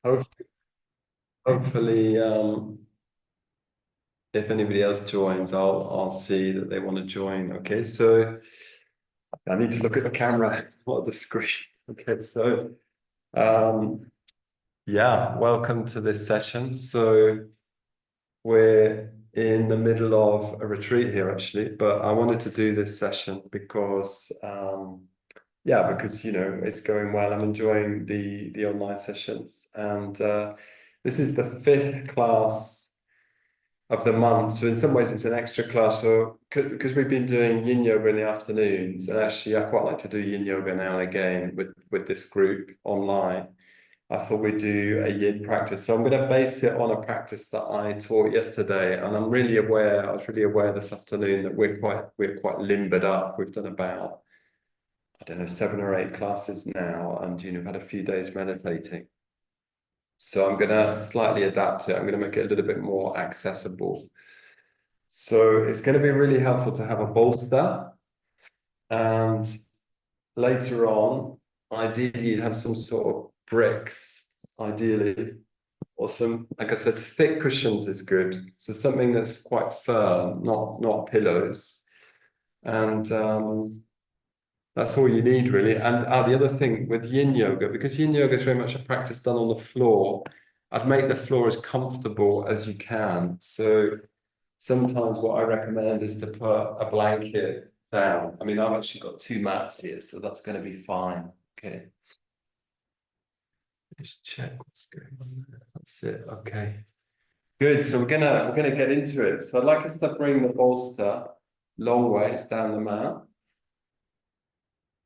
Hopefully, hopefully, if anybody else joins, I'll see that they want to join. Okay, so I need to look at the camera, not the screen. Okay, so um, yeah, welcome to this session. So we're in the middle of a retreat here, actually, but I wanted to do this session because yeah, because it's going well. I'm enjoying the online sessions, and this is the fifth class of the month. So in some ways, it's an extra class. So because we've been doing yin yoga in the afternoons, and actually, I quite like to do yin yoga now and again with this group online. I thought we'd do a yin practice. So I'm going to base it on a practice that I taught yesterday, and I'm really aware. I was really aware this afternoon that we're quite limbered up. We've done about, I don't know, 7 or 8 classes now, and had a few days meditating. So I'm going to slightly adapt it. I'm going to make it a little bit more accessible. So it's going to be really helpful to have a bolster, and later on, ideally, you'd have some sort of bricks, ideally, or some, like I said, thick cushions is good. So something that's quite firm, not pillows, and that's all you need, really. And the other thing with yin yoga, because yin yoga is very much a practice done on the floor, I'd make the floor as comfortable as you can. So sometimes what I recommend is to put a blanket down. I mean, I've actually got 2 mats here, so that's going to be fine. Okay. Just check what's going on there. That's it. Okay. Good. So we're gonna get into it. So I'd like us to bring the bolster long ways down the mat.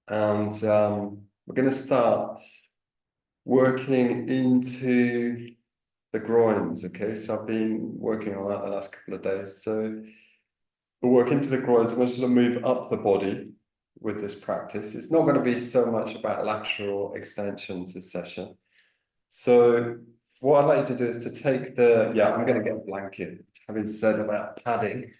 And we're going to start working into the groins. Okay, so I've been working on that the last couple of days. So we'll work into the groins. I'm going to sort of move up the body with this practice. It's not going to be so much about lateral extensions this session. So what I'd like you to do is to take I'm going to get a blanket, having said about padding.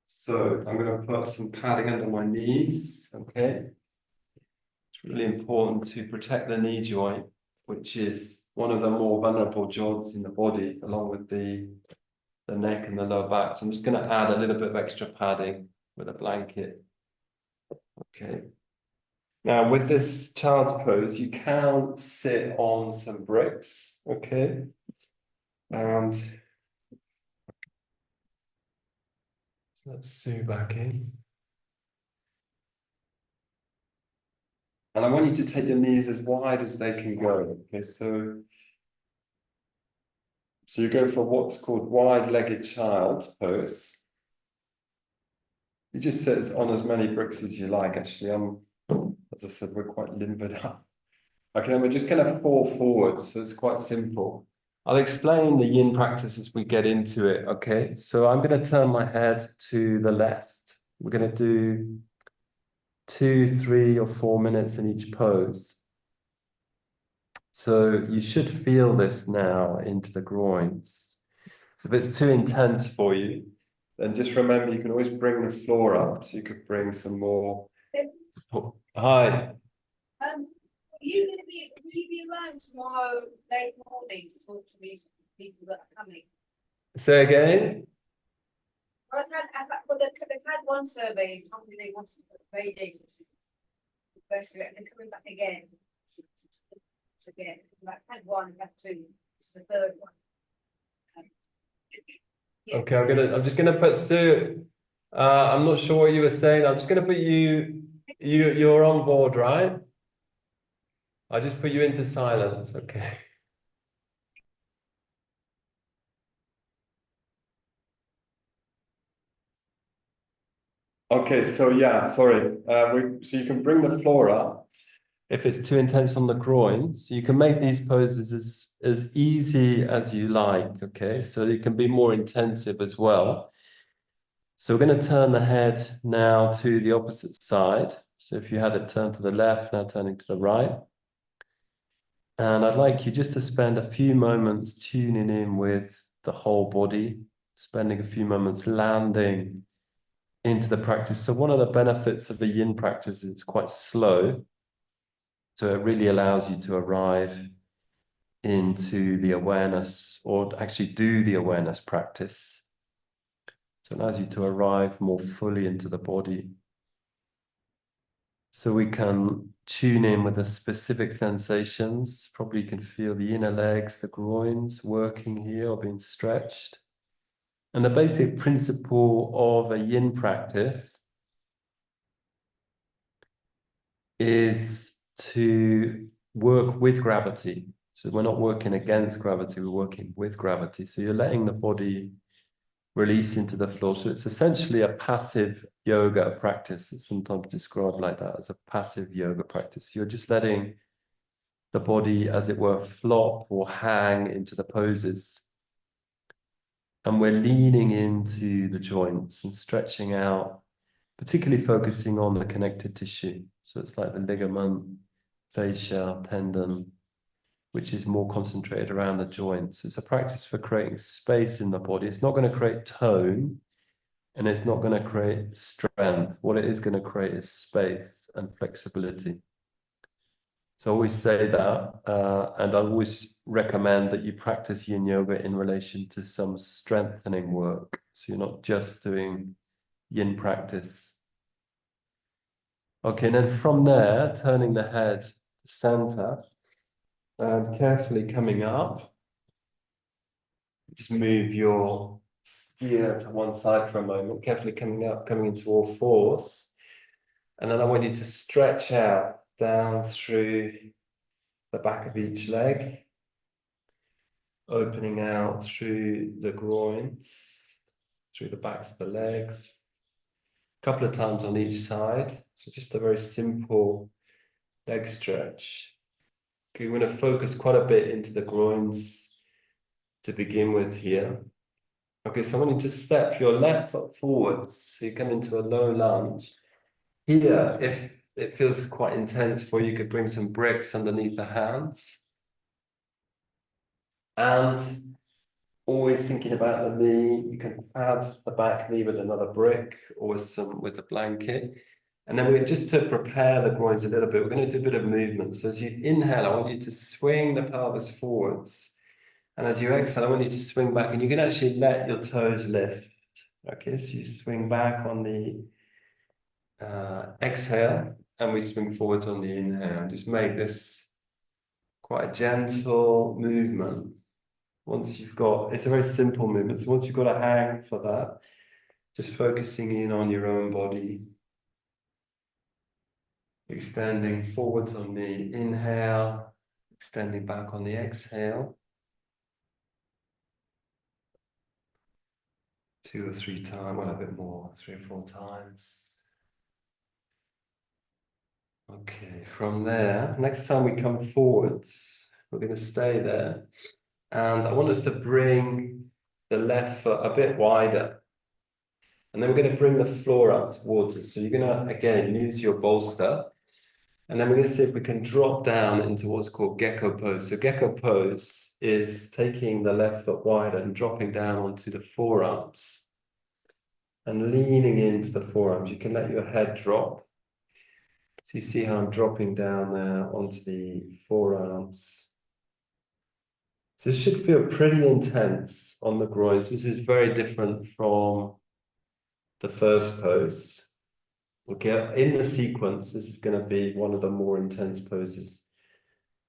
So I'm going to put some padding under my knees, okay? It's really important to protect the knee joint, which is one of the more vulnerable joints in the body, along with the neck and the lower back. So I'm just going to add a little bit of extra padding with a blanket. Okay. Now, with this child's pose, you can sit on some bricks, okay? And so let's zoom back in. And I want you to take your knees as wide as they can go. Okay, so you go for what's called wide-legged child pose. You just sit on as many bricks as you like. Actually, as I said, we're quite limbered up. Okay, and we're just going to fall forward. So it's quite simple. I'll explain the yin practice as we get into it. Okay, so I'm going to turn my head to the left. We're going to do 2, 3, or 4 minutes in each pose. So you should feel this now into the groins. So if it's too intense for you, then just remember you can always bring the floor up. So you could bring some more. Oh, hi. Will you be around tomorrow late morning to talk to these people that are coming? Say again? Well, they've had one survey, told me they wanted to put radiators basically, and they're coming back again. Again, I've had one, I've had 2, this is the third one. Yeah. Okay, I'm just gonna put Sue. I'm not sure what you were saying. I'm just gonna put you're on board, right? I just put you into silence, okay. Okay, so yeah, sorry. So you can bring the floor up if it's too intense on the groins. So you can make these poses as easy as you like, okay? So you can be more intensive as well. So we're going to turn the head now to the opposite side. So if you had it turned to the left, now turning to the right. And I'd like you just to spend a few moments tuning in with the whole body, spending a few moments landing into the practice. So one of the benefits of the yin practice is it's quite slow. So it really allows you to arrive into the awareness, or actually do the awareness practice. So it allows you to arrive more fully into the body. So we can tune in with the specific sensations. Probably you can feel the inner legs, the groins working here or being stretched. And the basic principle of a yin practice is to work with gravity. So we're not working against gravity, we're working with gravity. So you're letting the body release into the floor. So it's essentially a passive yoga practice. It's sometimes described like that, as a passive yoga practice. You're just letting the body, as it were, flop or hang into the poses. And we're leaning into the joints and stretching out, particularly focusing on the connective tissue. So it's like the ligament, fascia, tendon, which is more concentrated around the joints. It's a practice for creating space in the body. It's not going to create tone, and it's not going to create strength. What it is going to create is space and flexibility. So I always say that, and I always recommend that you practice yin yoga in relation to some strengthening work. So you're not just doing yin practice. Okay, and then from there, turning the head to center and carefully coming up. Just move your ear to one side for a moment, carefully coming up, coming into all fours. And then I want you to stretch out down through the back of each leg, opening out through the groins, through the backs of the legs, a couple of times on each side. So just a very simple leg stretch. Okay, we're going to focus quite a bit into the groins to begin with here. Okay, so I want you to step your left foot forwards. So you come into a low lunge. Here, if it feels quite intense for you, you could bring some bricks underneath the hands. And always thinking about the knee, you can pad the back knee with another brick or with a blanket. And then we're just to prepare the groins a little bit, we're going to do a bit of movement. So as you inhale, I want you to swing the pelvis forwards. And as you exhale, I want you to swing back, and you can actually let your toes lift. Okay, so you swing back on the exhale, and we swing forwards on the inhale. Just make this quite a gentle movement. Once you've got, it's a very simple movement. So once you've got a hang for that, just focusing in on your own body. Extending forwards on the inhale, extending back on the exhale. 2 or 3 times, well, a bit more, 3 or 4 times. Okay, from there, next time we come forwards, we're going to stay there. And I want us to bring the left foot a bit wider. And then we're going to bring the floor up towards us. So you're going to, again, use your bolster. And then we're going to see if we can drop down into what's called gecko pose. So gecko pose is taking the left foot wider and dropping down onto the forearms and leaning into the forearms. You can let your head drop. So you see how I'm dropping down there onto the forearms. So this should feel pretty intense on the groins. This is very different from the first pose. Okay, in the sequence, this is going to be one of the more intense poses.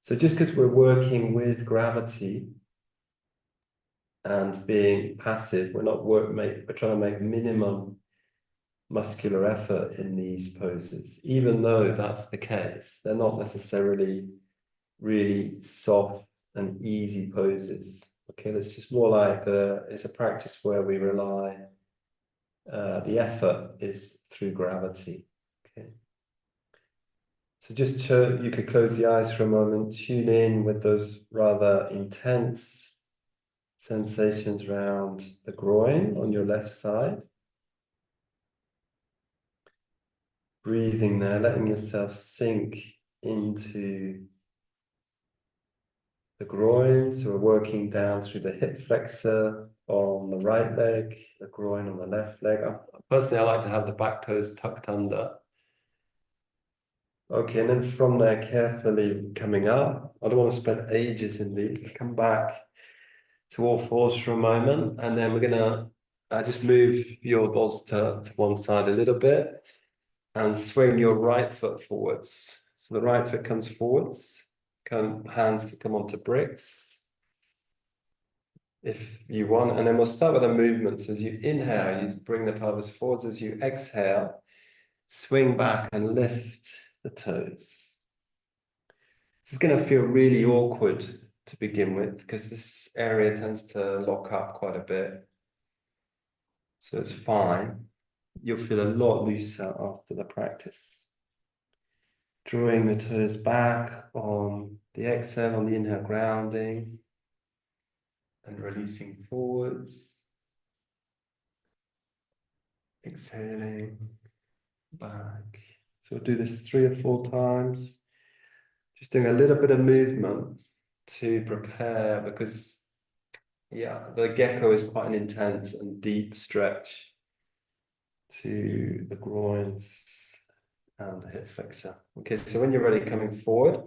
So just because we're working with gravity and being passive, we're not we're trying to make minimum muscular effort in these poses. Even though that's the case, they're not necessarily really soft and easy poses. Okay, that's just more like it's a practice where we rely, the effort is through gravity. Okay. So just you could close the eyes for a moment, tune in with those rather intense sensations around the groin on your left side. Breathing there, letting yourself sink into the groin. So we're working down through the hip flexor on the right leg, the groin on the left leg. Personally, I like to have the back toes tucked under. Okay, and then from there, carefully coming up. I don't want to spend ages in these. Come back to all fours for a moment, and then we're gonna just move your bolster to one side a little bit and swing your right foot forwards. So the right foot comes forwards, hands can come onto bricks if you want, and then we'll start with the movements. As you inhale, you bring the pelvis forwards. As you exhale, swing back and lift the toes. This is going to feel really awkward to begin with because this area tends to lock up quite a bit. So it's fine. You'll feel a lot looser after the practice. Drawing the toes back on the exhale, on the inhale, grounding and releasing forwards. Exhaling back. So we'll do this 3 or 4 times. Just doing a little bit of movement to prepare because, yeah, the gecko is quite an intense and deep stretch to the groins and the hip flexor. Okay, so when you're ready, coming forward,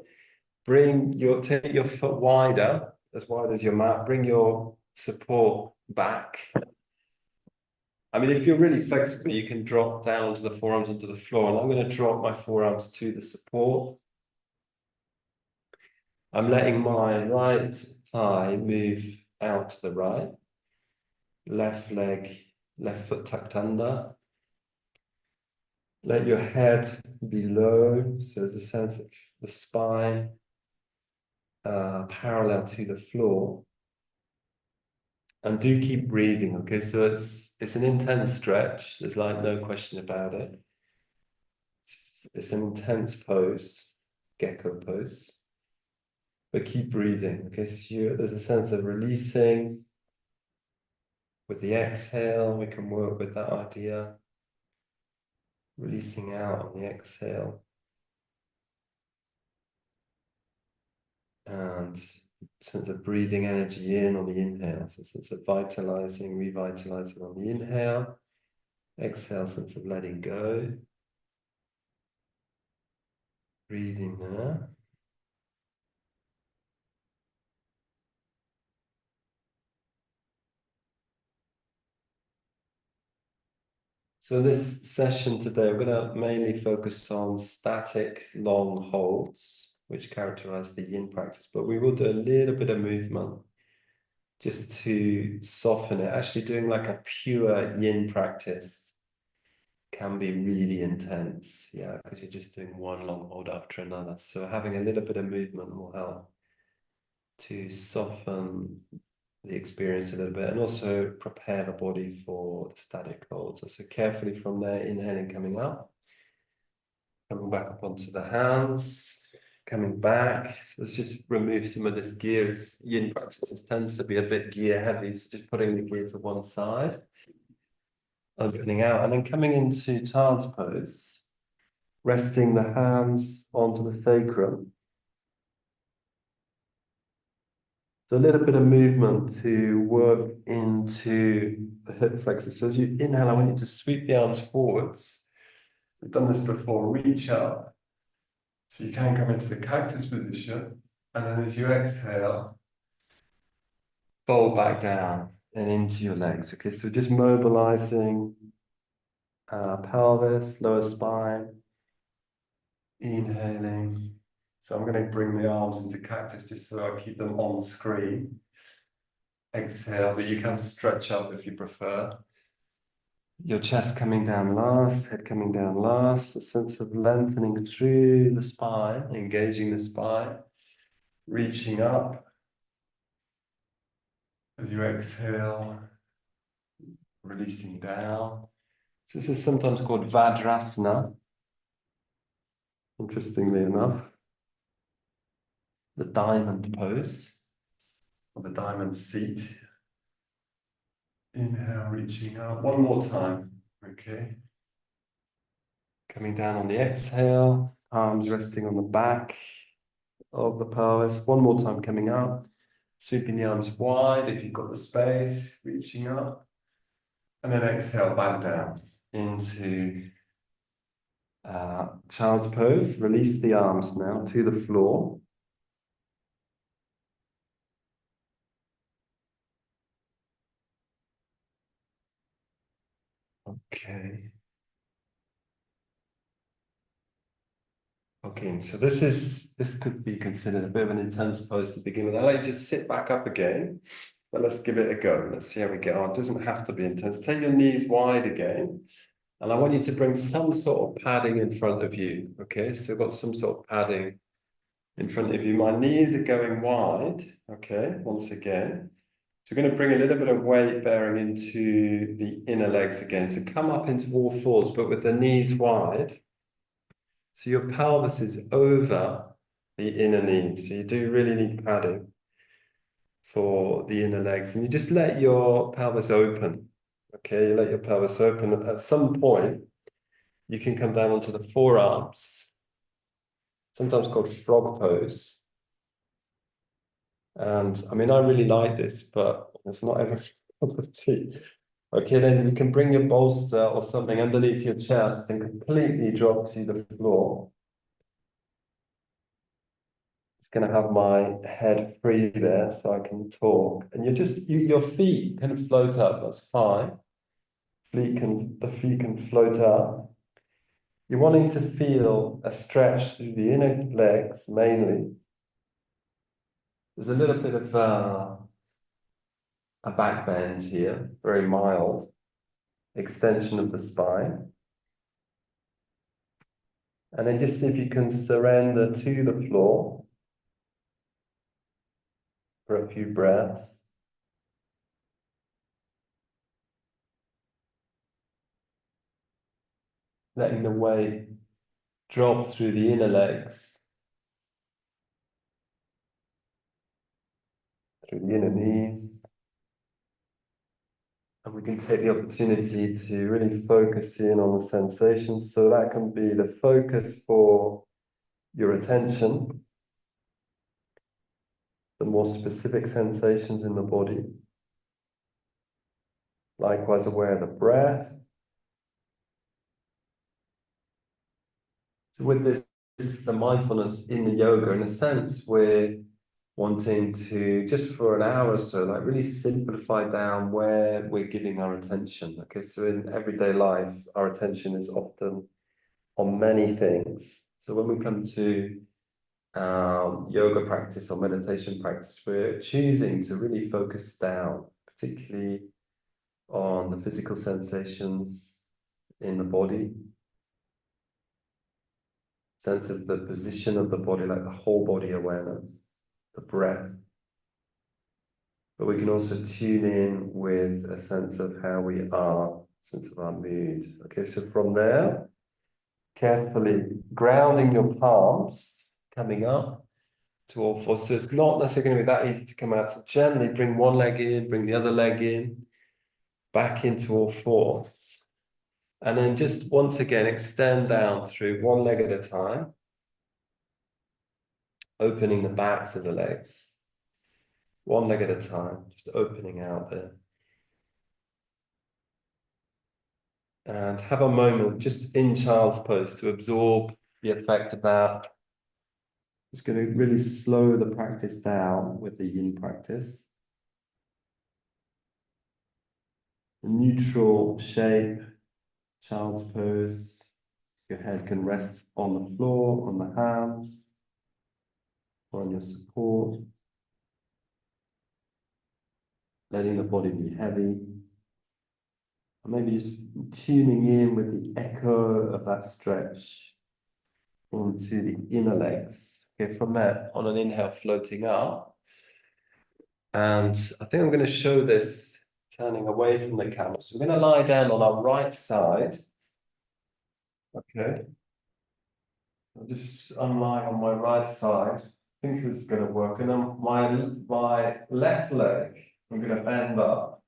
take your foot wider, as wide as your mat, bring your support back. I mean, if you're really flexible, you can drop down to the forearms onto the floor, and I'm going to drop my forearms to the support. I'm letting my right thigh move out to the right, left leg, left foot tucked under. Let your head be low, so there's a sense of the spine parallel to the floor. And do keep breathing, okay? So it's an intense stretch. There's like no question about it. It's an intense pose, gecko pose. But keep breathing, okay? So there's a sense of releasing. With the exhale, we can work with that idea. Releasing out on the exhale. And sense of breathing energy in on the inhale. So sense of vitalizing, revitalizing on the inhale. Exhale, sense of letting go. Breathing there. So this session today, we're going to mainly focus on static long holds, which characterize the yin practice, but we will do a little bit of movement just to soften it. Actually doing like a pure yin practice can be really intense, yeah, because you're just doing one long hold after another. So having a little bit of movement will help to soften the experience a little bit and also prepare the body for the static holds. So carefully from there, inhaling, coming up, coming back up onto the hands, coming back. So let's just remove some of this gear. Yin practices tends to be a bit gear heavy, so just putting the gear to one side, opening out, and then coming into child's pose, resting the hands onto the sacrum. So a little bit of movement to work into the hip flexors. So as you inhale, I want you to sweep the arms forwards. We've done this before, reach up. So you can come into the cactus position. And then as you exhale, fold back down and into your legs. Okay, so just mobilizing pelvis, lower spine, inhaling. So I'm going to bring the arms into cactus just so I keep them on screen. Exhale, but you can stretch up if you prefer. Your chest coming down last, head coming down last, a sense of lengthening through the spine, engaging the spine, reaching up as you exhale, releasing down. So this is sometimes called Vajrasana, interestingly enough. The diamond pose, or the diamond seat. Inhale, reaching out. One more time, okay. Coming down on the exhale, arms resting on the back of the pelvis. One more time coming up, sweeping the arms wide if you've got the space, reaching up. And then exhale back down into Child's pose, release the arms now to the floor. Okay. Okay, so this could be considered a bit of an intense pose to begin with. I like to just sit back up again, but let's give it a go. Let's see how we get on. It doesn't have to be intense. Take your knees wide again. And I want you to bring some sort of padding in front of you. Okay, so I've got some sort of padding in front of you. My knees are going wide. Okay, once again. So we're going to bring a little bit of weight bearing into the inner legs again. So come up into all fours, but with the knees wide. So your pelvis is over the inner knee. So you do really need padding for the inner legs. And you just let your pelvis open. Okay, you let your pelvis open. At some point, you can come down onto the forearms, sometimes called frog pose. And I mean, I really like this, but it's not everyone's cup of tea. Okay, then you can bring your bolster or something underneath your chest and completely drop to the floor. It's going to have my head free there so I can talk. And your feet can float up, that's fine. The feet can float up. You're wanting to feel a stretch through the inner legs mainly. There's a little bit of a back bend here, very mild extension of the spine. And then just see if you can surrender to the floor for a few breaths. Letting the weight drop through the inner legs, through the inner knees. And we can take the opportunity to really focus in on the sensations. So that can be the focus for your attention, the more specific sensations in the body. Likewise, aware of the breath. So with this, the mindfulness in the yoga, in a sense, we're wanting to, just for an hour or so, like really simplify down where we're giving our attention. Okay, so in everyday life, our attention is often on many things. So when we come to yoga practice or meditation practice, we're choosing to really focus down, particularly on the physical sensations in the body, sense of the position of the body, like the whole body awareness, the breath. But we can also tune in with a sense of how we are, sense of our mood. Okay, so from there, carefully grounding your palms, coming up to all fours. So it's not necessarily going to be that easy to come out. So gently bring one leg in, bring the other leg in, back into all fours. And then just once again, extend down through one leg at a time, opening the backs of the legs, one leg at a time, just opening out there. And have a moment just in child's pose to absorb the effect of that. Just going to really slow the practice down with the yin practice. A neutral shape, child's pose. Your head can rest on the floor, on the hands, or on your support. Letting the body be heavy. And maybe just tuning in with the echo of that stretch onto the inner legs. Okay, from there, on an inhale, floating up. And I think I'm going to show this turning away from the camera. So we're going to lie down on our right side. Okay. I'll just unlie on my right side. I think this is going to work. And then my left leg, I'm going to bend up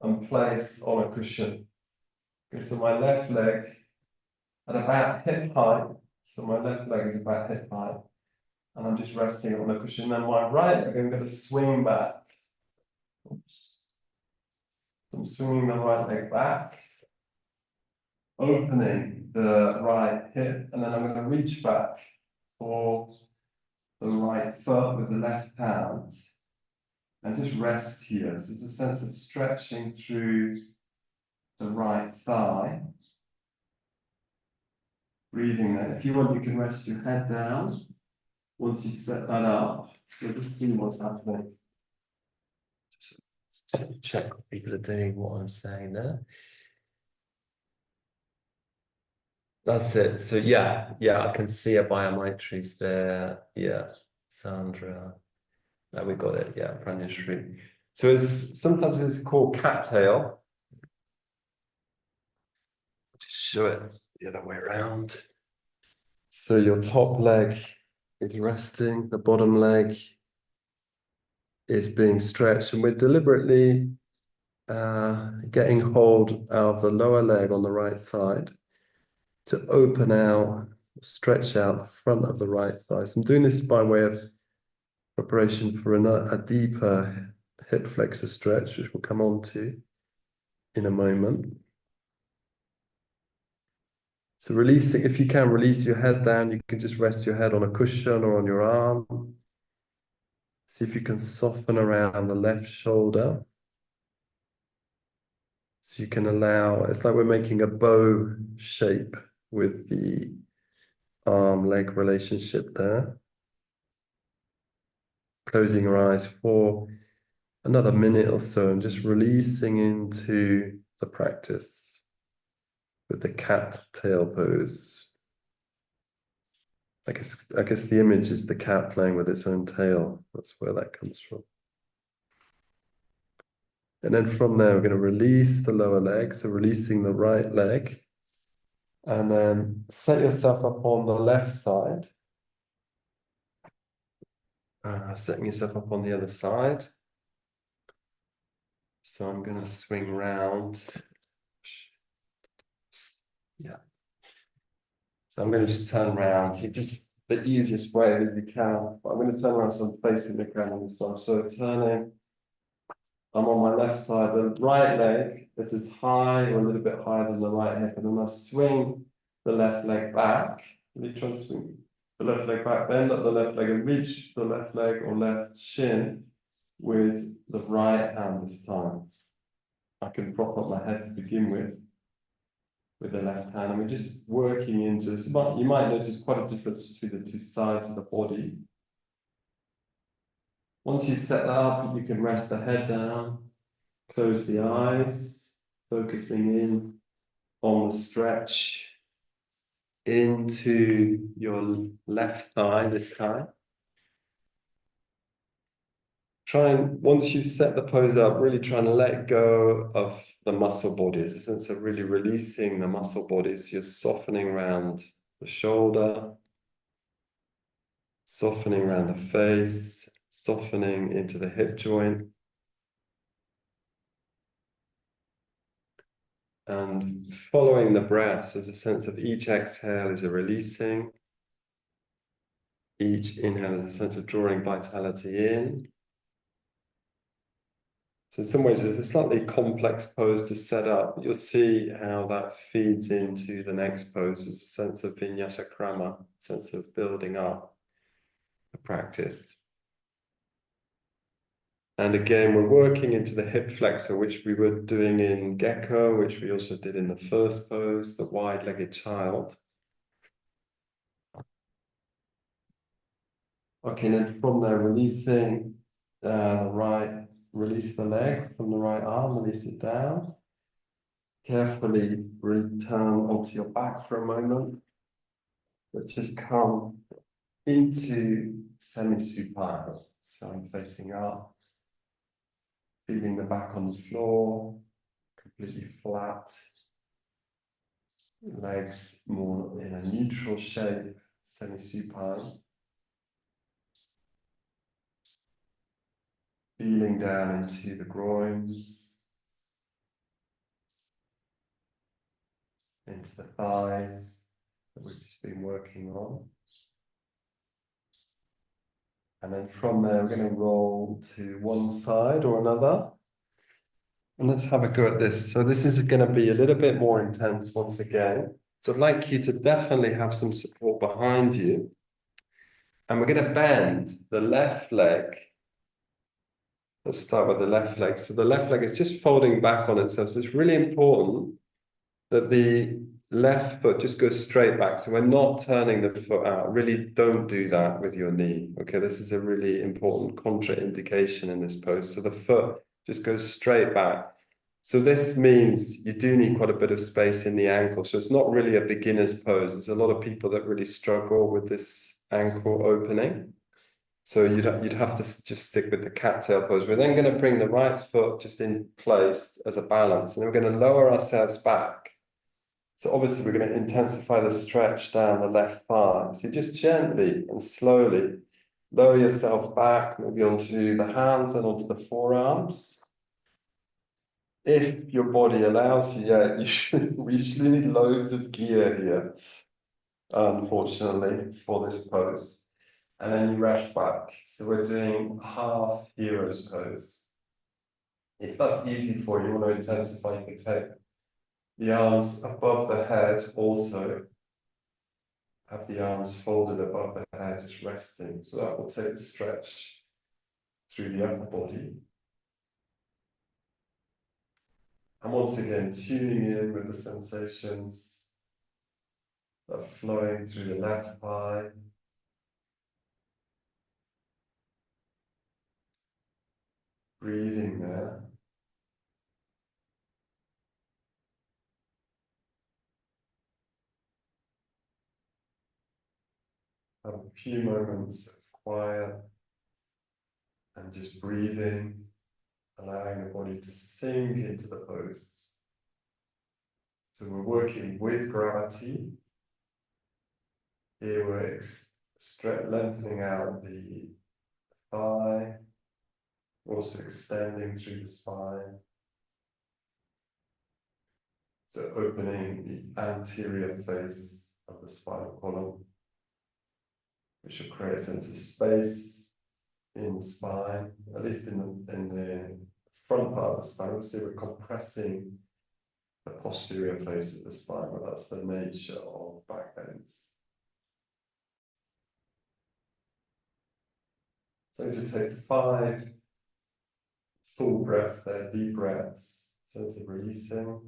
and place on a cushion. Okay, so my left leg at about hip height. So my left leg is about hip height. And I'm just resting on a cushion. Then my right leg, I'm going to swing back. Oops. I'm swinging the right leg back. opening the right hip, and then I'm going to reach back for the right foot with the left hand and just rest here. So it's a sense of stretching through the right thigh. Breathing there. If you want, you can rest your head down once you've set that up. So just see what's happening. Just check what people are doing, what I'm saying there. That's it. So yeah, I can see a biometries there. Yeah, Sandra. Now we got it. Yeah, Pranashri. So it's sometimes it's called cattail. Just show it the other way around. So your top leg is resting, the bottom leg is being stretched, and we're deliberately getting hold out of the lower leg on the right side to open out, stretch out the front of the right thigh. So I'm doing this by way of preparation for a deeper hip flexor stretch, which we'll come on to in a moment. So releasing, if you can, release your head down. You can just rest your head on a cushion or on your arm. See if you can soften around the left shoulder. So you can allow, it's like we're making a bow shape with the arm-leg relationship there. Closing your eyes for another minute or so and just releasing into the practice with the cat tail pose. I guess the image is the cat playing with its own tail. That's where that comes from. And then from there, we're going to release the lower leg. So releasing the right leg. And then set yourself up on the left side. Setting yourself up on the other side. So I'm going to swing round. Yeah. So I'm going to just turn around. Just the easiest way that you can. But I'm going to turn around so I'm facing the ground this time. So turning, I'm on my left side. The right leg is high or a little bit higher than the right hip. And then I swing the left leg back. Really try to swing the left leg back. Bend up the left leg and reach the left leg or left shin with the right hand this time. I can prop up my head to begin with the left hand, and we're just working into this. You might notice quite a difference between the two sides of the body. Once you've set that up, you can rest the head down, close the eyes, focusing in on the stretch into your left thigh this time. Try and, once you've set the pose up, really try and let go of the muscle bodies, a sense of really releasing the muscle bodies. You're softening around the shoulder, softening around the face, softening into the hip joint. And following the breath, so there's a sense of each exhale is a releasing. Each inhale is a sense of drawing vitality in. So in some ways, it's a slightly complex pose to set up. You'll see how that feeds into the next pose. There's a sense of vinyasa krama, sense of building up the practice. And again, we're working into the hip flexor, which we were doing in gecko, which we also did in the first pose, the wide-legged child. Okay, and then from there, releasing release the leg from the right arm, release it down. Carefully return onto your back for a moment. Let's just come into semi-supine. So I'm facing up, feeling the back on the floor, completely flat. Legs more in a neutral shape, semi-supine. Feeling down into the groins, into the thighs that we've just been working on. And then from there, we're going to roll to one side or another. And let's have a go at this. So this is going to be a little bit more intense once again. So I'd like you to definitely have some support behind you. And we're going to bend the left leg. Let's start with the left leg. So the left leg is just folding back on itself. So it's really important that the left foot just goes straight back. So we're not turning the foot out. Really don't do that with your knee. Okay, this is a really important contraindication in this pose. So the foot just goes straight back. So this means you do need quite a bit of space in the ankle. So it's not really a beginner's pose. There's a lot of people that really struggle with this ankle opening. So you'd have to just stick with the cattail pose. We're then going to bring the right foot just in place as a balance, and then we're going to lower ourselves back. So obviously we're going to intensify the stretch down the left thigh. So just gently and slowly lower yourself back, maybe onto the hands, then onto the forearms. If your body allows you, yeah, we usually need loads of gear here, unfortunately, for this pose. And then you rest back. So we're doing half hero's pose. If that's easy for you, you want to intensify, you can take the arms above the head also. Have the arms folded above the head, just resting. So that will take the stretch through the upper body. And once again, tuning in with the sensations that are flowing through the left thigh. Breathing there. Have a few moments of quiet and just breathing, allowing the body to sink into the pose. So we're working with gravity. Here we're lengthening out the thigh, also extending through the spine. So opening the anterior face of the spinal column, which will create a sense of space in the spine, at least in the front part of the spine. Obviously we're compressing the posterior face of the spine, but that's the nature of back bends. So to take 5 full breaths there, deep breaths, sense of releasing.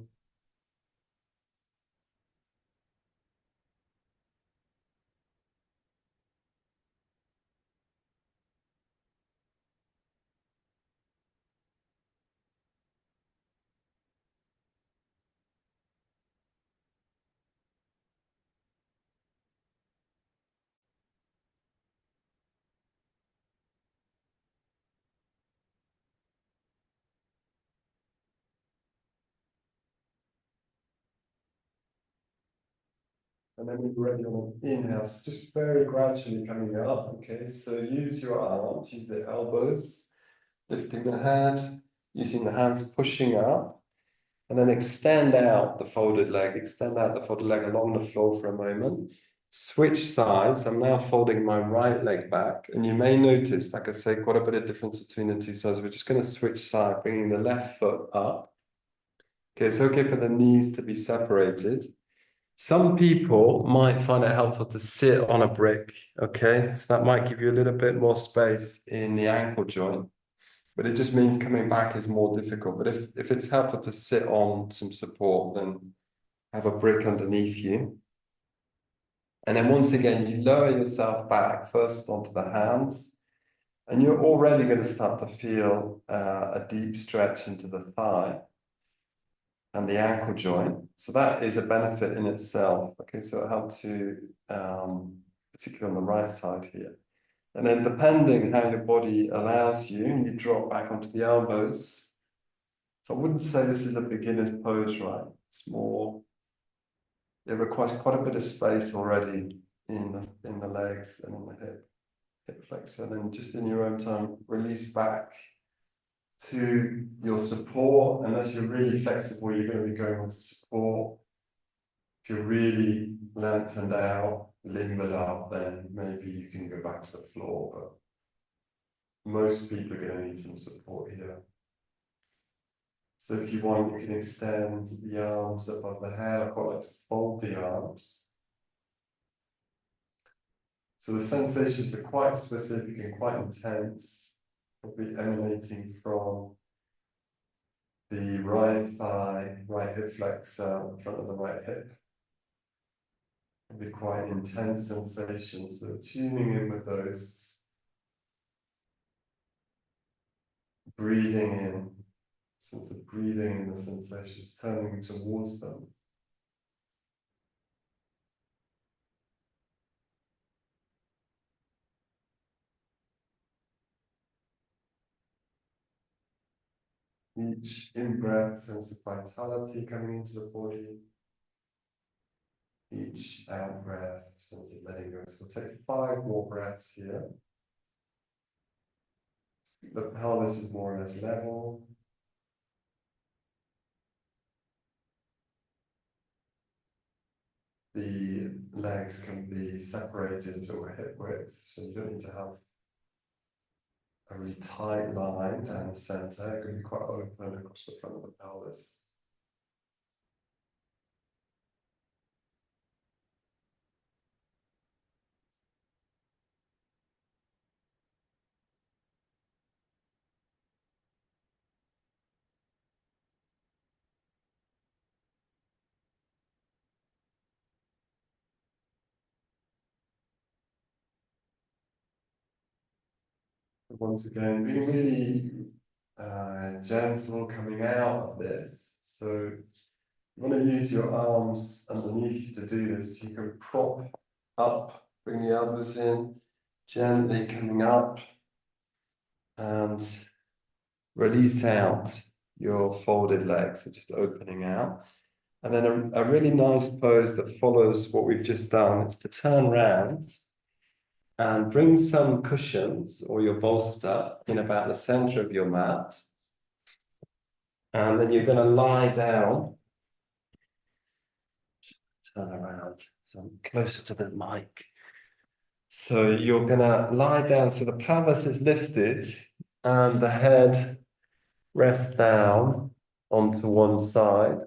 And then when you're ready on an inhale, so just very gradually coming up, okay? So use your arms, use the elbows, lifting the head, using the hands pushing up, and then extend out the folded leg, along the floor for a moment. Switch sides. I'm now folding my right leg back, and you may notice, like I say, quite a bit of difference between the two sides. We're just going to switch side, bringing the left foot up. Okay, it's okay for the knees to be separated. Some people might find it helpful to sit on a brick, okay? So that might give you a little bit more space in the ankle joint, but it just means coming back is more difficult. But if it's helpful to sit on some support, then have a brick underneath you. And then once again, you lower yourself back first onto the hands, and you're already going to start to feel a deep stretch into the thigh and the ankle joint. So that is a benefit in itself. Okay, so it helps you, particularly on the right side here. And then depending how your body allows you, you drop back onto the elbows. So I wouldn't say this is a beginner's pose, right? It's more, it requires quite a bit of space already in the legs and in the hip flexor. And then just in your own time, release back to your support. Unless you're really flexible, you're going to be going on to support. If you're really lengthened out, limbered up, then maybe you can go back to the floor, but most people are going to need some support here. So if you want, you can extend the arms above the head. I quite like to fold the arms. So the sensations are quite specific and quite intense, probably emanating from the right thigh, right hip flexor, in front of the right hip. It'll be quite intense sensations. So tuning in with those, breathing in, sense of breathing in the sensations, turning towards them. Each in-breath, sense of vitality coming into the body. Each out-breath, sense of letting go. So we'll take 5 more breaths here. The pelvis is more or less level. The legs can be separated to a hip width, so you don't need to have a really tight line down the center. It can be quite open across the front of the pelvis. Once again, being really gentle coming out of this. So you want to use your arms underneath you to do this. You can prop up, bring the elbows in, gently coming up, and release out your folded legs, so just opening out. And then a really nice pose that follows what we've just done is to turn round and bring some cushions or your bolster in about the center of your mat. And then you're going to lie down. Turn around so I'm closer to the mic. So you're going to lie down so the pelvis is lifted and the head rests down onto one side.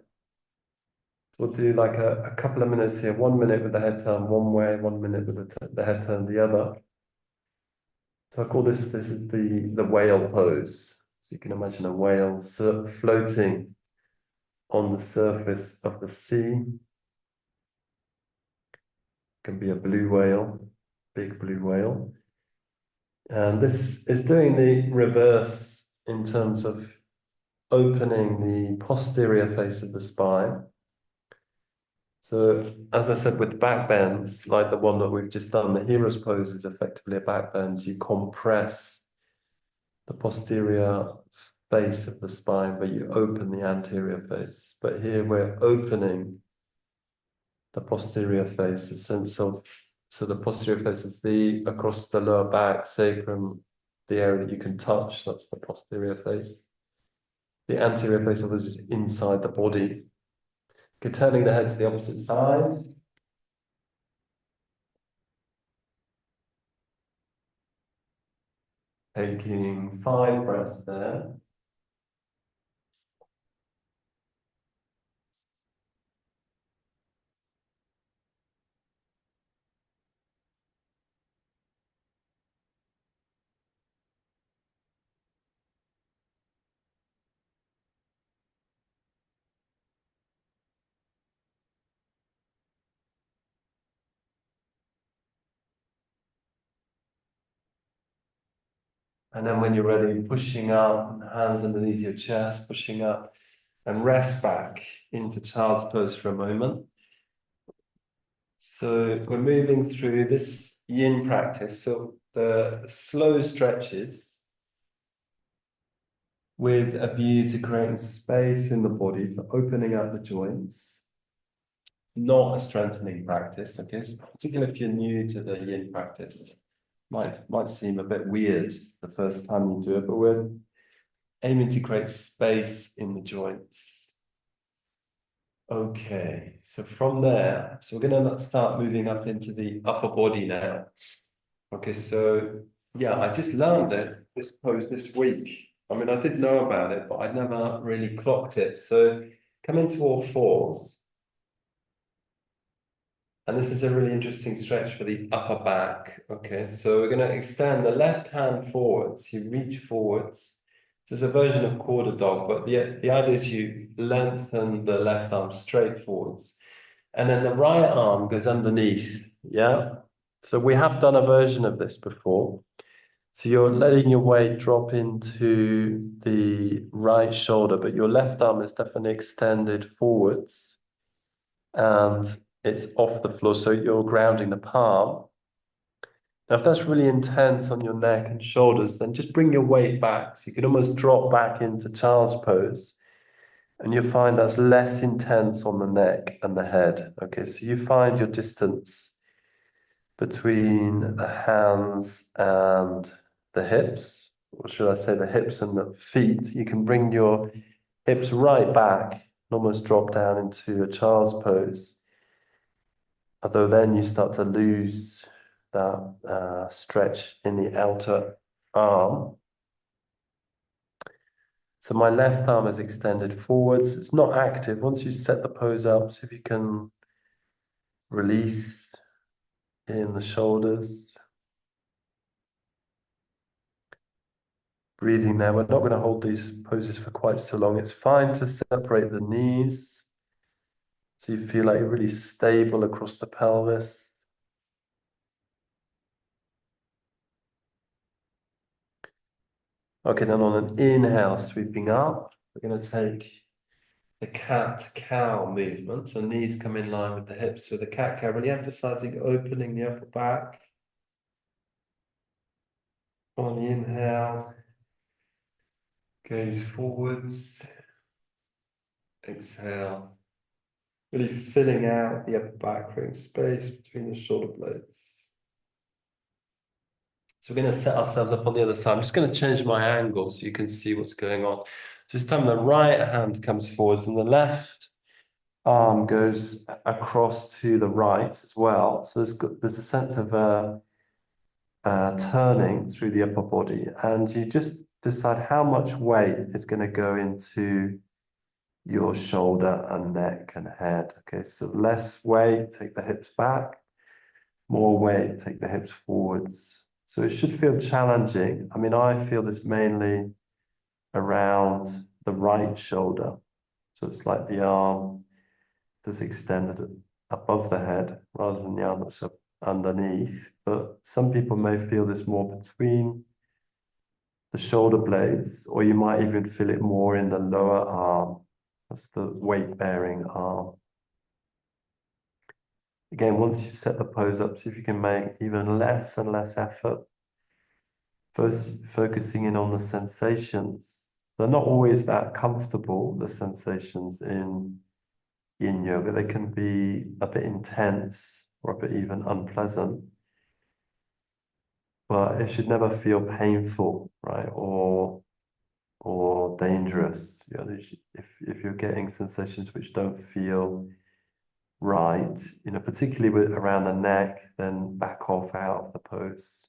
We'll do like a couple of minutes here, 1 minute with the head turned one way, 1 minute with the head turned the other. So I call this is the whale pose. So you can imagine a whale floating on the surface of the sea. Can be a blue whale, big blue whale. And this is doing the reverse in terms of opening the posterior face of the spine. So as I said, with back bends, like the one that we've just done, the hero's pose is effectively a back bend. You compress the posterior face of the spine, but you open the anterior face. But here we're opening the posterior face, a sense of, so the posterior face is across the lower back, sacrum, the area that you can touch, that's the posterior face. The anterior face is inside the body. Okay, turning the head to the opposite side. Taking 5 breaths there. And then when you're ready, pushing up, hands underneath your chest, pushing up, and rest back into child's pose for a moment. So we're moving through this yin practice. So the slow stretches with a view to creating space in the body for opening up the joints. Not a strengthening practice, okay? So particularly if you're new to the yin practice, might seem a bit weird the first time you do it, but we're aiming to create space in the joints. Okay, so from there, so we're going to start moving up into the upper body now. Okay, so yeah, I just learned that this pose this week. I mean, I did know about it, but I'd never really clocked it. So come into all fours. And this is a really interesting stretch for the upper back. Okay, so we're going to extend the left hand forwards. You reach forwards. There's a version of quarter dog, but the idea is you lengthen the left arm straight forwards. And then the right arm goes underneath. Yeah. So we have done a version of this before. So you're letting your weight drop into the right shoulder, but your left arm is definitely extended forwards and it's off the floor. So you're grounding the palm. Now, if that's really intense on your neck and shoulders, then just bring your weight back. So you can almost drop back into child's pose. And you'll find that's less intense on the neck and the head. Okay, so you find your distance between the hands and the hips, or should I say the hips and the feet. You can bring your hips right back and almost drop down into a child's pose. Although then you start to lose that stretch in the outer arm. So my left arm is extended forwards. It's not active. Once you set the pose up, see if you can release in the shoulders. Breathing there. We're not going to hold these poses for quite so long. It's fine to separate the knees so you feel like you're really stable across the pelvis. Okay, then on an inhale, sweeping up, we're going to take the cat-cow movement. So knees come in line with the hips. So the cat-cow, really emphasizing opening the upper back. On the inhale, gaze forwards. Exhale. Really filling out the upper back, creating space between the shoulder blades. So we're going to set ourselves up on the other side. I'm just going to change my angle so you can see what's going on. So this time the right hand comes forwards and the left arm goes across to the right as well. So there's a sense of turning through the upper body, and you just decide how much weight is going to go into your shoulder and neck and head. Okay, so less weight, take the hips back. More weight, take the hips forwards. So it should feel challenging. I mean, I feel this mainly around the right shoulder. So it's like the arm that's extended above the head rather than the arm that's up underneath. But some people may feel this more between the shoulder blades, or you might even feel it more in the lower arm. That's the weight-bearing arm. Again, once you set the pose up, see if you can make even less and less effort. First, focusing in on the sensations. They're not always that comfortable, the sensations in yoga. They can be a bit intense or a bit even unpleasant. But it should never feel painful, right? Or dangerous. You know, if you're getting sensations which don't feel right, you know, particularly around the neck, then back off out of the pose.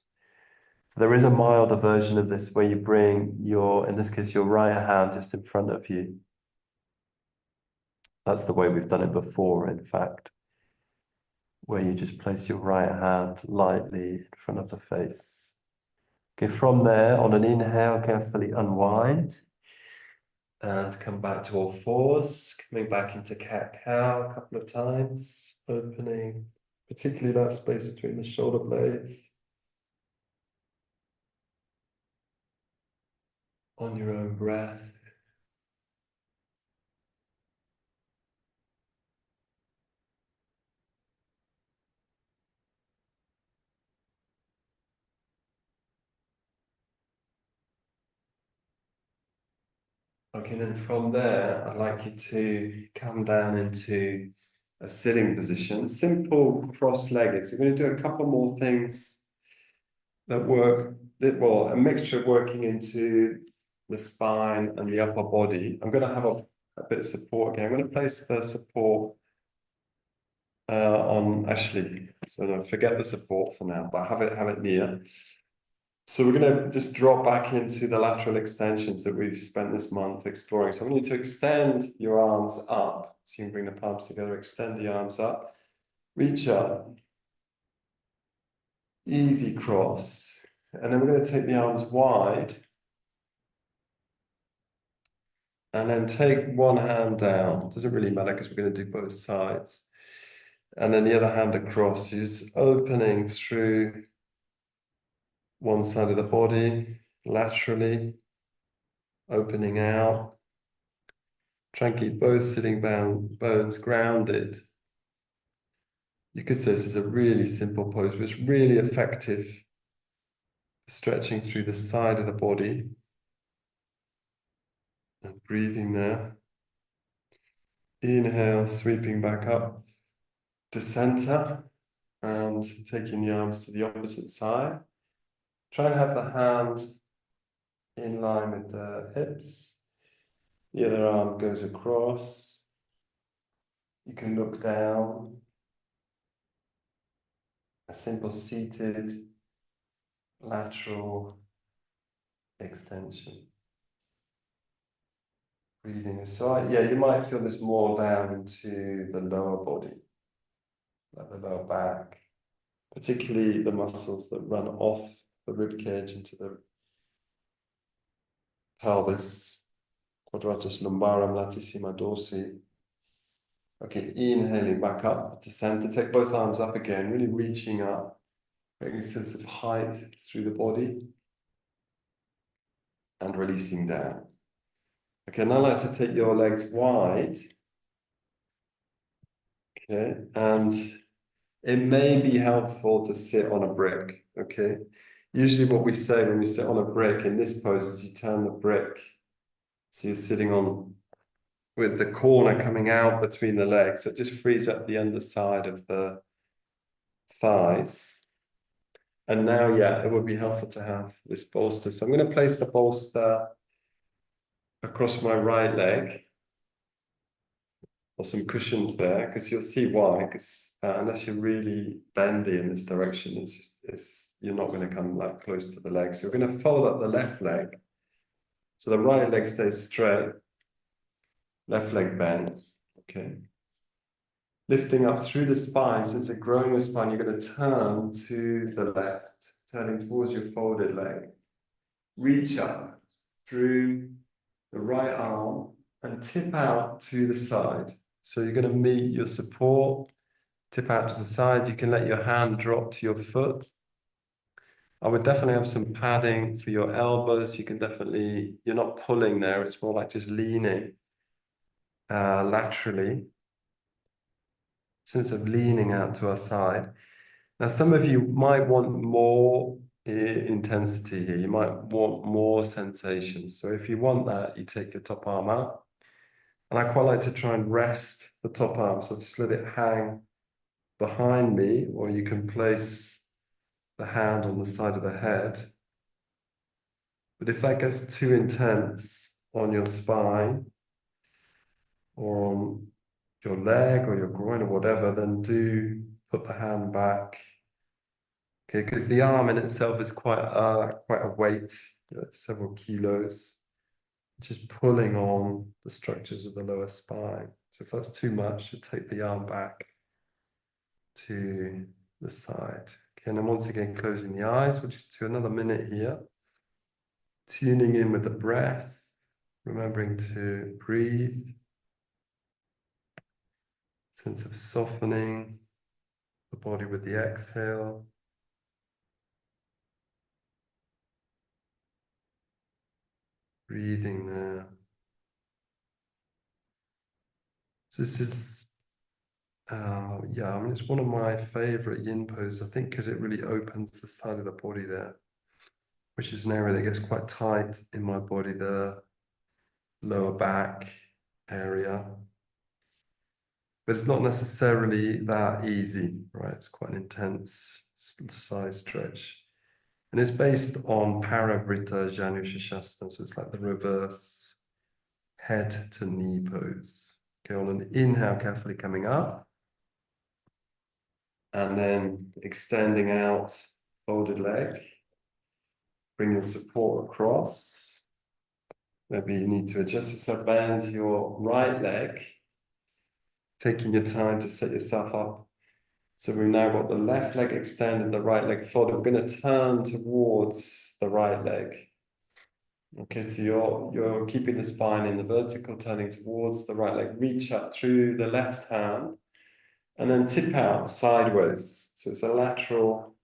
So there is a milder version of this where you bring your, in this case, your right hand just in front of you. That's the way we've done it before, in fact, where you just place your right hand lightly in front of the face. Okay, from there, on an inhale, carefully unwind and come back to all fours, coming back into cat-cow a couple of times, opening, particularly that space between the shoulder blades. On your own breath. Okay, then from there, I'd like you to come down into a sitting position, simple cross-legged. So we're going to do a couple more things that work, well, a mixture of working into the spine and the upper body. I'm going to have a bit of support again. I'm going to place the support on, actually, so no, forget the support for now, but have it near. So we're going to just drop back into the lateral extensions that we've spent this month exploring. So I want you to extend your arms up. So you can bring the palms together, extend the arms up, reach up, easy cross. And then we're going to take the arms wide and then take one hand down. Doesn't really matter because we're going to do both sides. And then the other hand across, just opening through one side of the body, laterally, opening out. Try and keep both sitting bones grounded. You could say this is a really simple pose, but it's really effective for stretching through the side of the body and breathing there. Inhale, sweeping back up to center and taking the arms to the opposite side. Try and have the hand in line with the hips. The other arm goes across. You can look down. A simple seated lateral extension. Breathing aside. Yeah, you might feel this more down into the lower body, like the lower back, particularly the muscles that run off the rib cage into the pelvis, quadratus lumbarum, latissima dorsi. Okay, inhaling back up to center. Take both arms up again, really reaching up, getting a sense of height through the body and releasing down. Okay, now I'd like to take your legs wide. Okay, and it may be helpful to sit on a brick. Okay, usually what we say when we sit on a brick in this pose is you turn the brick so you're sitting on with the corner coming out between the legs. So it just frees up the underside of the thighs. And now, yeah, it would be helpful to have this bolster. So I'm going to place the bolster across my right leg, or some cushions there, because you'll see why. Because unless you're really bendy in this direction, you're not going to come that close to the leg. So we're going to fold up the left leg. So the right leg stays straight, left leg bent. Okay. Lifting up through the spine. Since it's growing the spine, you're going to turn to the left, turning towards your folded leg. Reach up through the right arm and tip out to the side. So you're going to meet your support, tip out to the side. You can let your hand drop to your foot. I would definitely have some padding for your elbows. You can definitely, you're not pulling there. It's more like just leaning laterally. Sense of leaning out to our side. Now, some of you might want more intensity here. You might want more sensations. So if you want that, you take your top arm out. And I quite like to try and rest the top arm. So just let it hang behind me, or you can place the hand on the side of the head. But if that gets too intense on your spine or on your leg or your groin or whatever, then do put the hand back. Okay, because the arm in itself is quite a weight, several kilos, just pulling on the structures of the lower spine. So if that's too much, just take the arm back to the side. Okay, and then once again, closing the eyes, we'll just do another minute here. Tuning in with the breath, remembering to breathe. Sense of softening the body with the exhale. Breathing there. So this is, yeah, I mean, it's one of my favorite yin poses, I think, because it really opens the side of the body there, which is an area that gets quite tight in my body, the lower back area. But it's not necessarily that easy, right? It's quite an intense side stretch. And it's based on Parivrtta Janushashasana, so it's like the reverse head to knee pose. Okay, on an inhale, carefully coming up. And then extending out, folded leg. bring your support across. Maybe you need to adjust yourself, bend your right leg, taking your time to set yourself up. So we've now got the left leg extended, the right leg folded. We're going to turn towards the right leg. Okay, so you're keeping the spine in the vertical, turning towards the right leg. Reach up through the left hand and then tip out sideways. So it's a lateral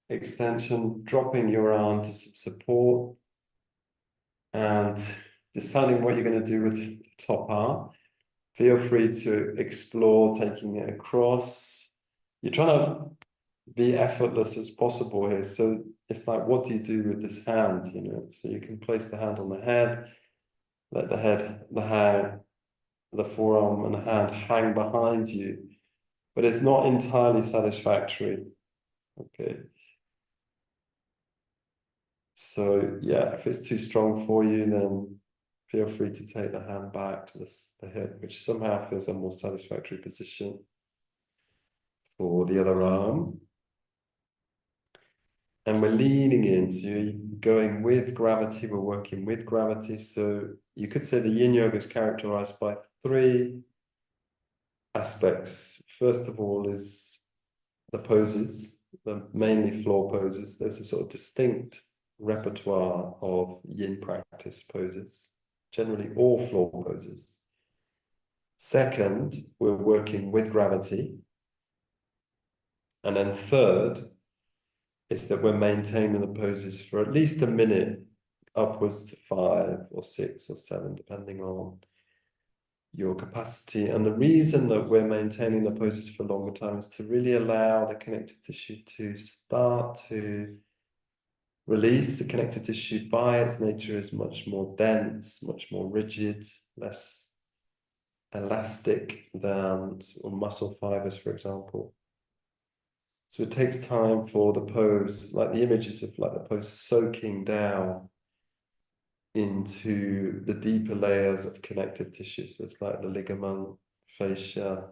extension, dropping your arm to support and deciding what you're going to do with the top arm. Feel free to explore taking it across. You're trying to be effortless as possible here. So it's like, what do you do with this hand? You know, so you can place the hand on the head, let the head, the hand, the forearm and the hand hang behind you, but it's not entirely satisfactory. Okay. So yeah, if it's too strong for you, then feel free to take the hand back to the hip, which somehow feels a more satisfactory position for the other arm. And we're leaning in, so you're going with gravity, we're working with gravity. So you could say the yin yoga is characterized by three aspects. First of all is the poses, the mainly floor poses. There's a sort of distinct repertoire of yin practice poses, generally all floor poses. Second, we're working with gravity. And then third, is that we're maintaining the poses for at least a minute, upwards to 5 or 6 or 7, depending on your capacity. And the reason that we're maintaining the poses for longer time is to really allow the connective tissue to start to release. The connective tissue by its nature is much more dense, much more rigid, less elastic than muscle fibers, for example. So it takes time for the pose, like the images of like the pose soaking down into the deeper layers of connective tissue. So it's like the ligament, fascia,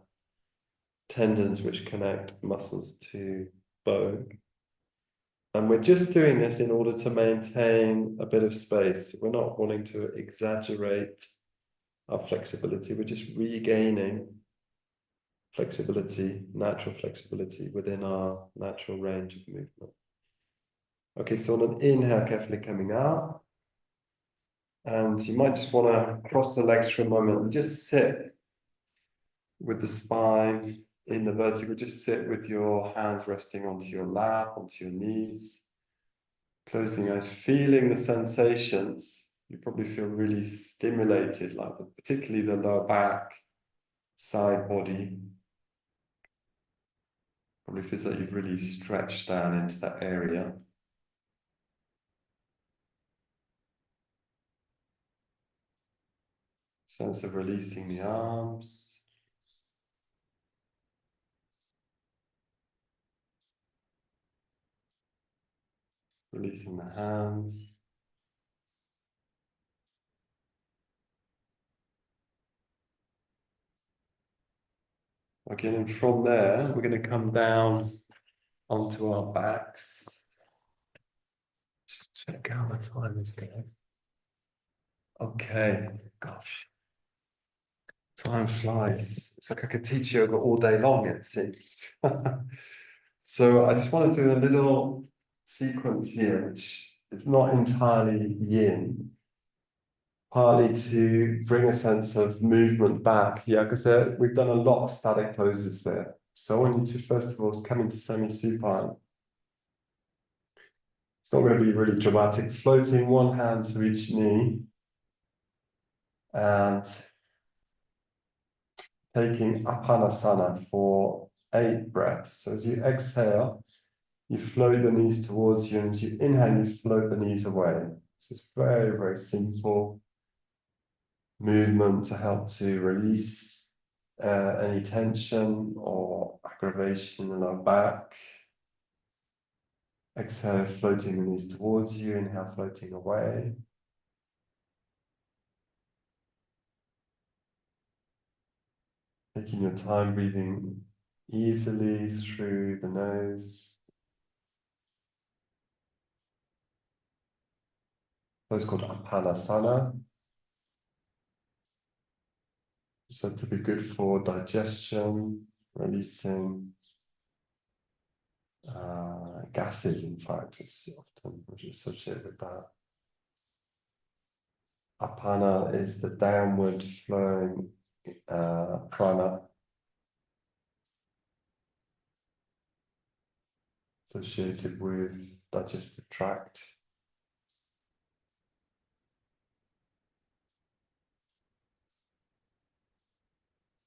tendons which connect muscles to bone. And we're just doing this in order to maintain a bit of space. We're not wanting to exaggerate our flexibility. We're just regaining flexibility, natural flexibility within our natural range of movement. Okay, so on an inhale, carefully coming out. And you might just want to cross the legs for a moment and just sit with the spine in the vertical. Just sit with your hands resting onto your lap, onto your knees. Closing your eyes, feeling the sensations. You probably feel really stimulated, like particularly the lower back, side body. Probably feels like you've really stretched down into that area. Sense of releasing the arms. Releasing the hands. Okay, and from there, we're going to come down onto our backs. Just check how the time is going. Okay, gosh. Time flies. It's like I could teach yoga all day long, it seems. So I just want to do a little sequence here, which is not entirely yin, partly to bring a sense of movement back. Yeah, because we've done a lot of static poses there. So I want you to, first of all, come into semi-supine. It's not going to be really dramatic. Floating one hand to each knee and taking Apanasana for 8 breaths. So as you exhale, you float the knees towards you, and as you inhale, you float the knees away. So it's very, very simple movement to help to release any tension or aggravation in our back. Exhale, floating the knees towards you. Inhale, floating away. Taking your time, breathing easily through the nose. pose called Apanasana. Said to be good for digestion, releasing gases, in fact, is often associated with that. Apana is the downward flowing prana associated with digestive tract.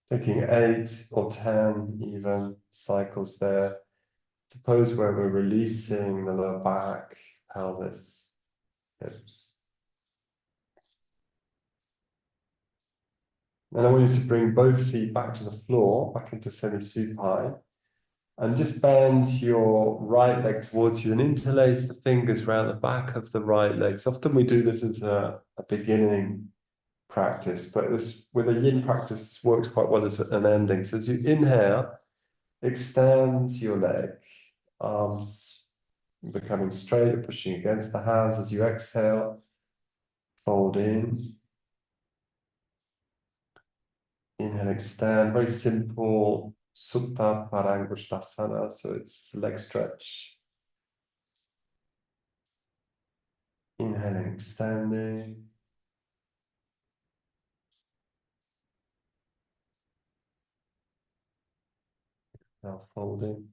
Taking 8 or 10 even cycles there. Suppose where we're releasing the lower back, pelvis, hips. Then I want you to bring both feet back to the floor, back into semi-supine. And just bend your right leg towards you and interlace the fingers around the back of the right leg. So often we do this as a beginning practice, but this, with a yin practice, this works quite well as an ending. So as you inhale, extend your leg, arms becoming straight, pushing against the hands. As you exhale, fold in. Inhale, extend. Very simple Supta Parangustasana, so it's leg stretch. Inhaling, extending. Now folding.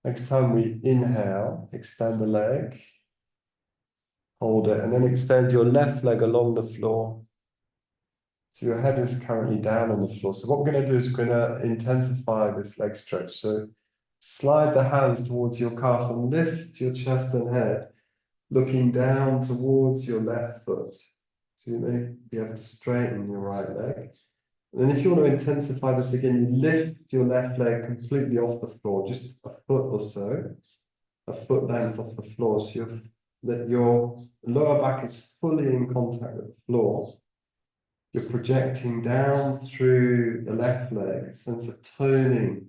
Next time we inhale, extend the leg, hold it, and then extend your left leg along the floor. So your head is currently down on the floor. So what we're going to do is we're going to intensify this leg stretch. So slide the hands towards your calf and lift your chest and head, looking down towards your left foot. So you may be able to straighten your right leg. And then if you want to intensify this again, you lift your left leg completely off the floor, just a foot or so, a foot length off the floor. So your lower back is fully in contact with the floor. You're projecting down through the left leg, a sense of toning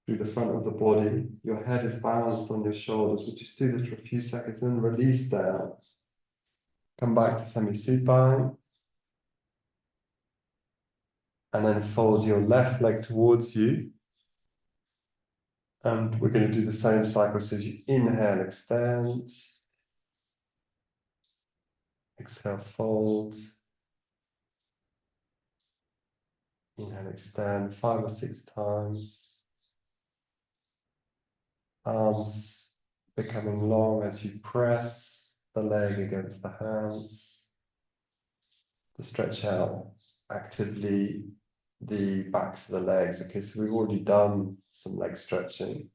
through the front of the body. Your head is balanced on your shoulders. We'll just do this for a few seconds and then release down. Come back to semi-supine. And then fold your left leg towards you. And we're going to do the same cycle. So as you inhale, extend. Exhale, fold. Inhale, extend 5 or 6 times. Arms becoming long as you press the leg against the hands. To stretch out actively the backs of the legs. Okay, so we've already done some leg stretching,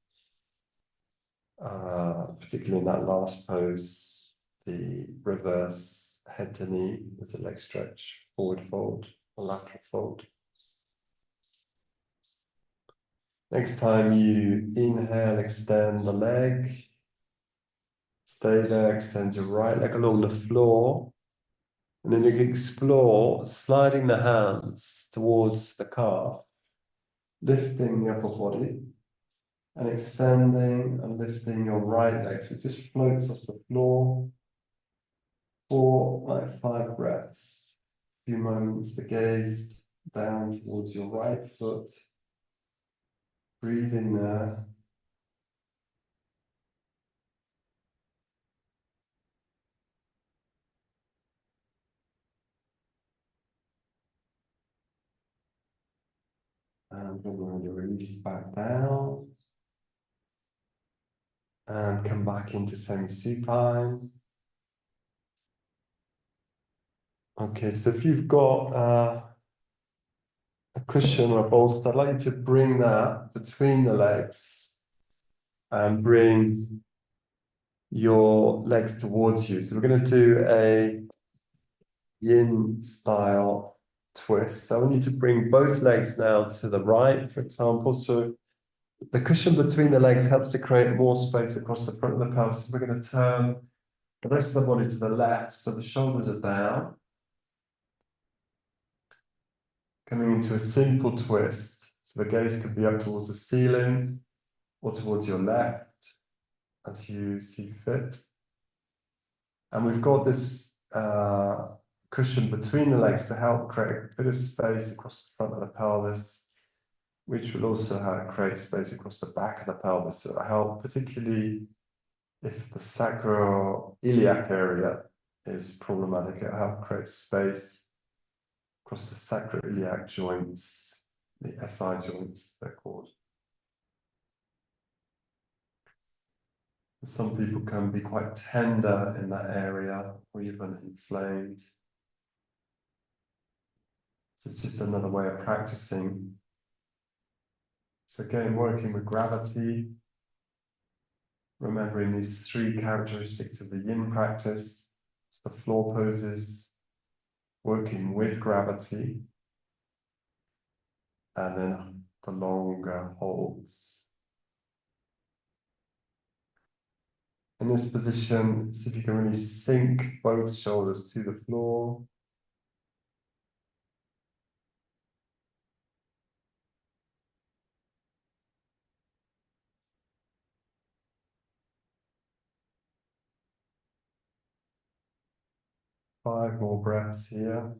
particularly in that last pose, the reverse head to knee with a leg stretch, forward fold, or lateral fold. Next time you inhale, extend the leg. Stay there, extend your right leg along the floor. And then you can explore sliding the hands towards the calf, lifting the upper body, and extending and lifting your right leg. So it just floats off the floor for like 5 breaths. A few moments, the gaze down towards your right foot. Breathe in there. And then we're going to release back down. And come back into semi-supine. Okay, so if you've got a cushion or a bolster, I'd like you to bring that between the legs and bring your legs towards you. So we're going to do a yin style twist. So I want you to bring both legs now to the right, for example. So the cushion between the legs helps to create more space across the front of the pelvis. So we're going to turn the rest of the body to the left, so the shoulders are down. Coming into a simple twist. So So the gaze could be up towards the ceiling or towards your left as you see fit. And we've got this cushion between the legs to help create a bit of space across the front of the pelvis, which will also help create space across the back of the pelvis. So it'll help, particularly if the sacroiliac area is problematic, it'll help create space across the sacroiliac joints, the SI joints, they're called. Some people can be quite tender in that area or even inflamed. So it's just another way of practicing. So again, working with gravity, remembering these three characteristics of the yin practice, it's the floor poses, working with gravity, and then the longer holds. In this position, see if you can really sink both shoulders to the floor. Five more breaths here.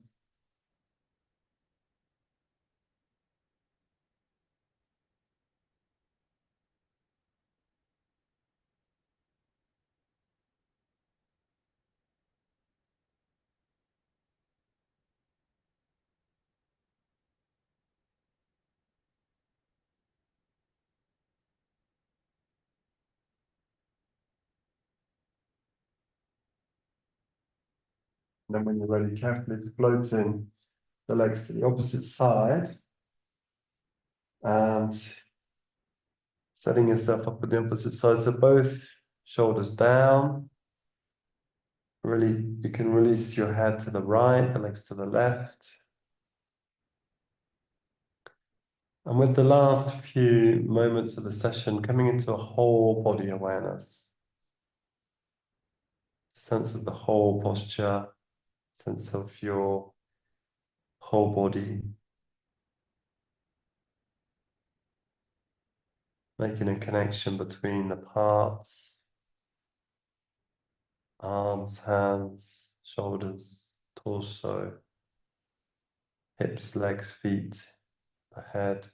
And then when you're ready, carefully floating the legs to the opposite side and setting yourself up at the opposite side. So both shoulders down. Really, you can release your head to the right, the legs to the left. And with the last few moments of the session, coming into a whole body awareness. Sense of the whole posture, sense of your whole body. Making a connection between the parts, arms, hands, shoulders, torso, hips, legs, feet, the head.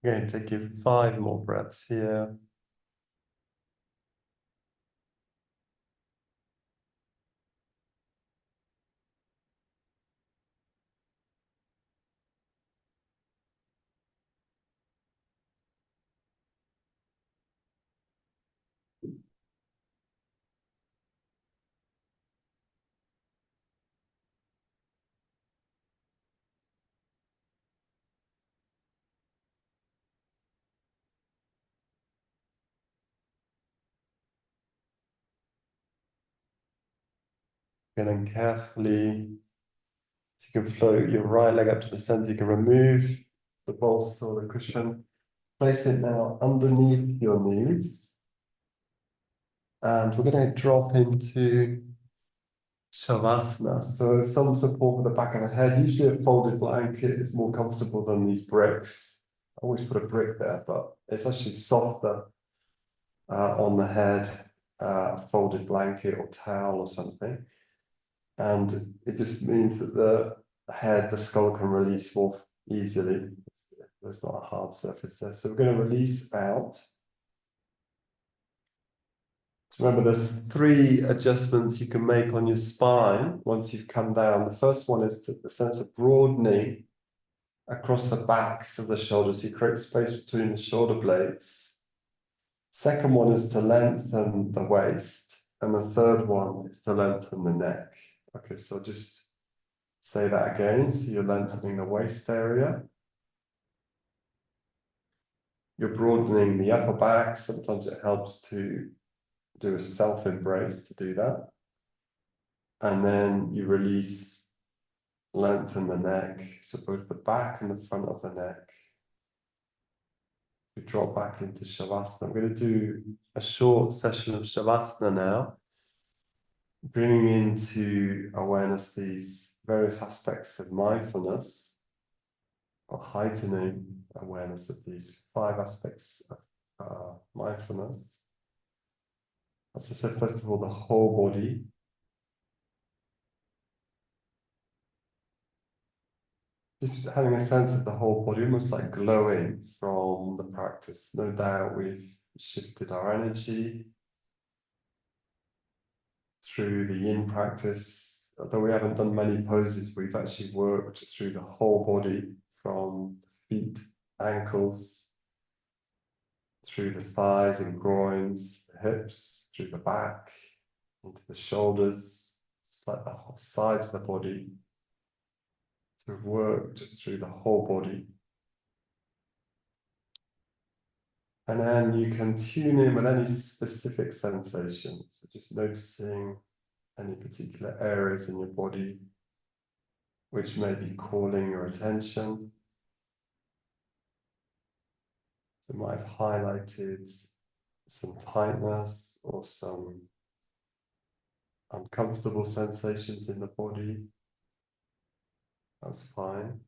Again, take you 5 more breaths here. And then carefully, so you can float your right leg up to the center, you can remove the bolster or the cushion. Place it now underneath your knees. And we're going to drop into Shavasana. So some support for the back of the head. Usually a folded blanket is more comfortable than these bricks. I always put a brick there, but it's actually softer on the head, folded blanket or towel or something. And it just means that the head, the skull can release more easily. There's not a hard surface there. So we're going to release out. So remember, there's 3 adjustments you can make on your spine once you've come down. The first one is the sense of broadening across the backs of the shoulders. You create space between the shoulder blades. Second one is to lengthen the waist. And the third one is to lengthen the neck. Okay, so just say that again. So you're lengthening the waist area. You're broadening the upper back. Sometimes it helps to do a self-embrace to do that. And then you release, lengthen the neck, so both the back and the front of the neck. We drop back into Shavasana. I'm going to do a short session of Shavasana now, bringing into awareness these various aspects of mindfulness, or heightening awareness of these 5 aspects of mindfulness. As I said, first of all, the whole body. Just having a sense of the whole body, almost like glowing from the practice. No doubt we've shifted our energy through the yin practice. Although we haven't done many poses, we've actually worked through the whole body, from feet, ankles, through the thighs and groins, the hips, through the back, into the shoulders, just like the whole sides of the body. So we've worked through the whole body. And then you can tune in with any specific sensations. So just noticing any particular areas in your body which may be calling your attention. So you might have highlighted some tightness or some uncomfortable sensations in the body. That's fine.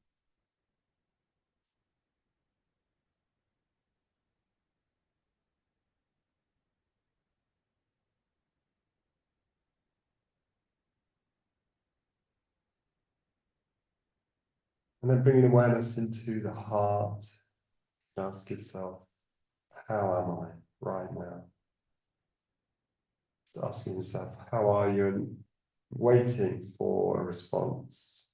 And then bringing awareness into the heart. Ask yourself, how am I right now? Just asking yourself, how are you, and waiting for a response.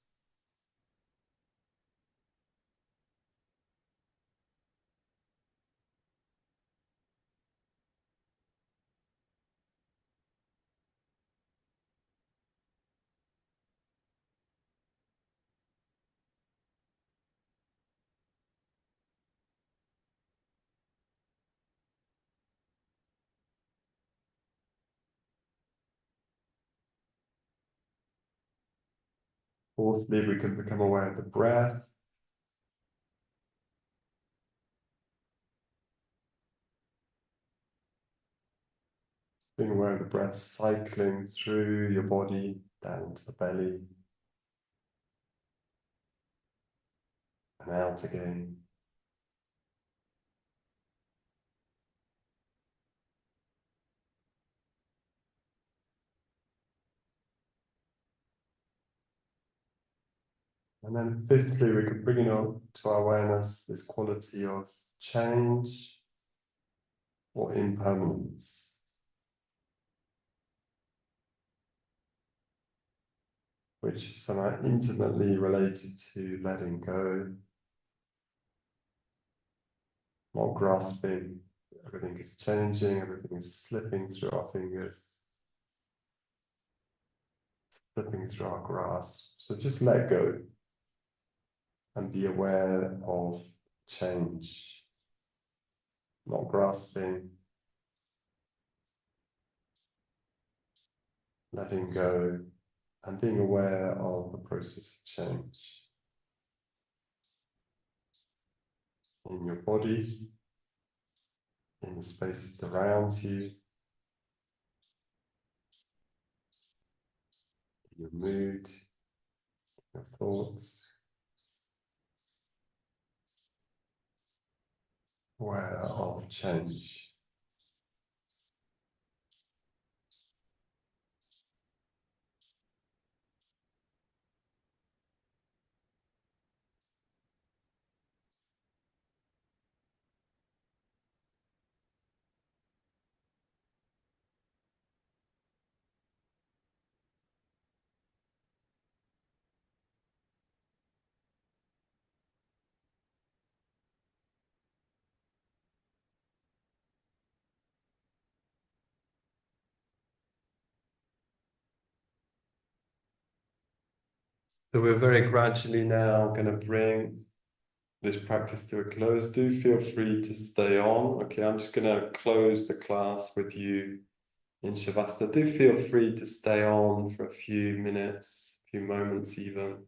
Fourthly, we can become aware of the breath. Being aware of the breath cycling through your body, down to the belly, and out again. And then fifthly, we can bring in to our awareness this quality of change or impermanence, which is somehow intimately related to letting go, not grasping. Everything is changing, everything is slipping through our fingers, slipping through our grasp. So just let go and be aware of change, not grasping, letting go, and being aware of the process of change in your body, in the spaces around you, your mood, your thoughts, aware of change. So we're very gradually now going to bring this practice to a close. Do feel free to stay on. Okay, I'm just going to close the class with you in Shavasana, do feel free to stay on for a few minutes, a few moments even.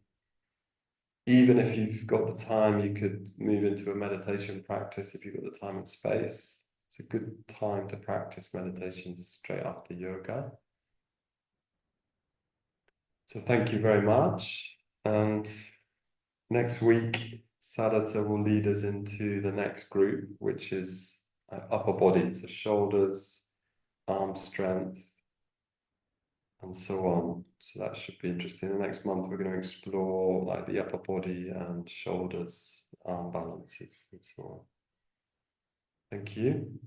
Even if you've got the time, you could move into a meditation practice if you've got the time and space. It's a good time to practice meditation straight after yoga. So thank you very much. And next week, Sadhata will lead us into the next group, which is upper body, so shoulders, arm strength, and so on. So that should be interesting. The next month, we're going to explore like the upper body and shoulders, arm balances, and so on. Thank you.